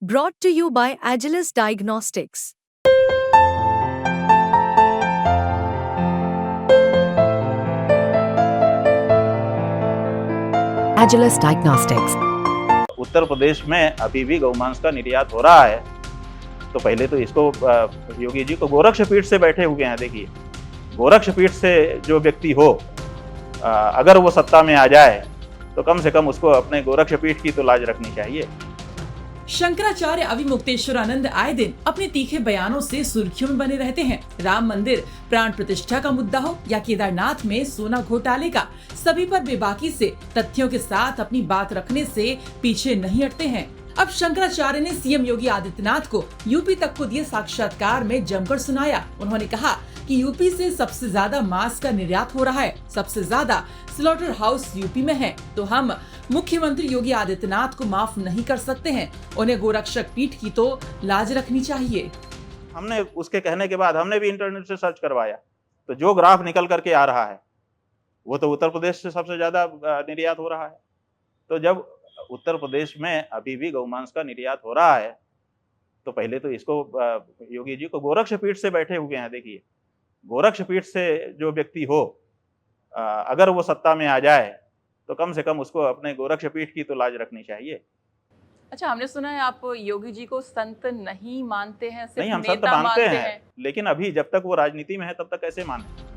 Brought to you by Agilus Diagnostics. Agilus Diagnostics. Uttar Pradesh में अभी भी गौमांस का निर्यात हो रहा है। तो पहले तो इसको योगी जी को गोरक्षपीठ से बैठे हुए हैं। देखिए, गोरक्षपीठ से जो व्यक्ति हो, अगर वो सत्ता में आ जाए तो कम से कम उसको अपने गोरक्षपीठ की तो लाज रखनी चाहिए। शंकराचार्य अविमुक्तेश्वरानंद आए दिन अपने तीखे बयानों से सुर्खियों में बने रहते हैं। राम मंदिर प्राण प्रतिष्ठा का मुद्दा हो या केदारनाथ में सोना घोटाले का, सभी पर बेबाकी से तथ्यों के साथ अपनी बात रखने से पीछे नहीं हटते हैं। अब शंकराचार्य ने सीएम योगी आदित्यनाथ को यूपी तक को दिए साक्षात्कार में जमकर सुनाया। उन्होंने कहा कि यूपी से सबसे ज्यादा मांस का निर्यात हो रहा है, सबसे ज्यादा स्लॉटर हाउस यूपी में है, तो हम मुख्यमंत्री योगी आदित्यनाथ को माफ नहीं कर सकते हैं। उन्हें गोरक्षक पीठ की तो लाज रखनी चाहिए। हमने उसके कहने के बाद हमने भी इंटरनेट से सर्च करवाया, तो जो ग्राफ निकल करके आ रहा है वो तो उत्तर प्रदेश से सबसे ज्यादा निर्यात हो रहा है। तो जब उत्तर प्रदेश में अभी भी गौमांस का निर्यात हो रहा है तो पहले तो इसको योगी जी को गोरक्षपीठ से बैठे हुए हैं। देखिए, गोरक्षपीठ से जो व्यक्ति हो, अगर वो सत्ता में आ जाए तो कम से कम उसको अपने गोरक्षपीठ की तो लाज रखनी चाहिए। अच्छा, हमने सुना है आप योगी जी को संत नहीं मानते हैं, सिर्फ नहीं, हम संत नेता मानते हैं, लेकिन अभी जब तक वो राजनीति में है तब तक कैसे माने।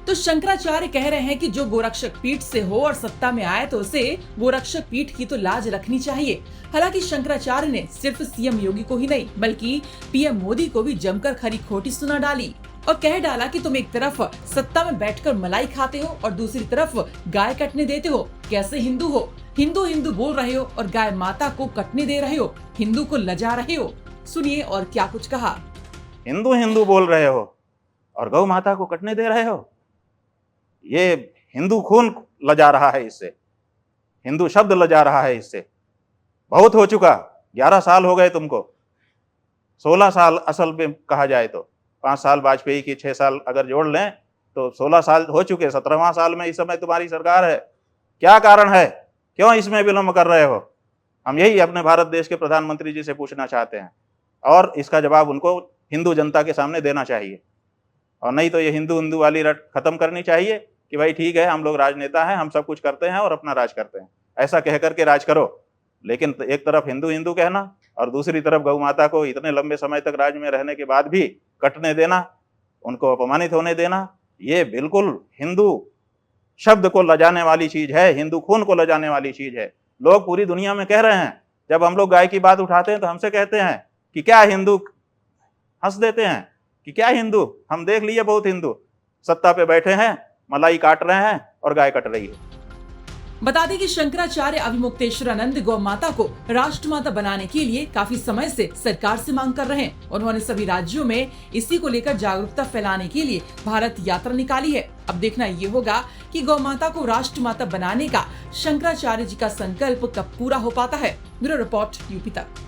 तो शंकराचार्य कह रहे हैं कि जो गोरक्षक पीठ से हो और सत्ता में आए तो उसे गोरक्षक पीठ की तो लाज रखनी चाहिए। हालांकि शंकराचार्य ने सिर्फ सीएम योगी को ही नहीं बल्कि पीएम मोदी को भी जमकर खरी खोटी सुना डाली और कह डाला कि तुम एक तरफ सत्ता में बैठकर मलाई खाते हो और दूसरी तरफ गाय कटने देते हो। कैसे हिंदू हो? हिंदू हिंदू बोल रहे हो और गाय माता को कटने दे रहे हो, हिंदू को लजा रहे हो। सुनिए और क्या कुछ कहा। हिंदू हिंदू बोल रहे हो और गौ माता को कटने दे रहे हो। ये हिंदू खून लजा रहा है, इससे हिंदू शब्द लजा रहा है। इससे बहुत हो चुका। 11 साल हो गए तुमको, 16 साल असल में कहा जाए तो 5 साल वाजपेयी की, 6 साल अगर जोड़ लें तो 16 साल हो चुके। 17वां साल में इस समय तुम्हारी सरकार है। क्या कारण है, क्यों इसमें विलंब कर रहे हो? हम यही अपने भारत देश के प्रधानमंत्री जी से पूछना चाहते हैं और इसका जवाब उनको हिंदू जनता के सामने देना चाहिए। और नहीं तो ये हिंदू हिंदू वाली रट खत्म करनी चाहिए कि भाई ठीक है, हम लोग राजनेता हैं, हम सब कुछ करते हैं और अपना राज करते हैं, ऐसा कह करके राज करो। लेकिन एक तरफ हिंदू हिंदू कहना और दूसरी तरफ गौ माता को इतने लंबे समय तक राज में रहने के बाद भी कटने देना, उनको अपमानित होने देना, ये बिल्कुल हिंदू शब्द को लजाने वाली चीज है, हिंदू खून को लजाने वाली चीज है। लोग पूरी दुनिया में कह रहे हैं। जब हम लोग गाय की बात उठाते हैं तो हमसे कहते हैं कि क्या हिंदू, हंस देते हैं कि क्या हिंदू, हम देख लिए बहुत हिंदू सत्ता पे बैठे हैं, मलाई काट रहे हैं और गाय कट रही है। बता दें कि शंकराचार्य अविमुक्तेश्वरानंद गौ माता को राष्ट्रमाता बनाने के लिए काफी समय से सरकार से मांग कर रहे हैं। उन्होंने सभी राज्यों में इसी को लेकर जागरूकता फैलाने के लिए भारत यात्रा निकाली है। अब देखना ये होगा कि गौ माता को राष्ट्रमाता बनाने का शंकराचार्य जी का संकल्प कब पूरा हो पाता है। ब्यूरो रिपोर्ट यूपी तक।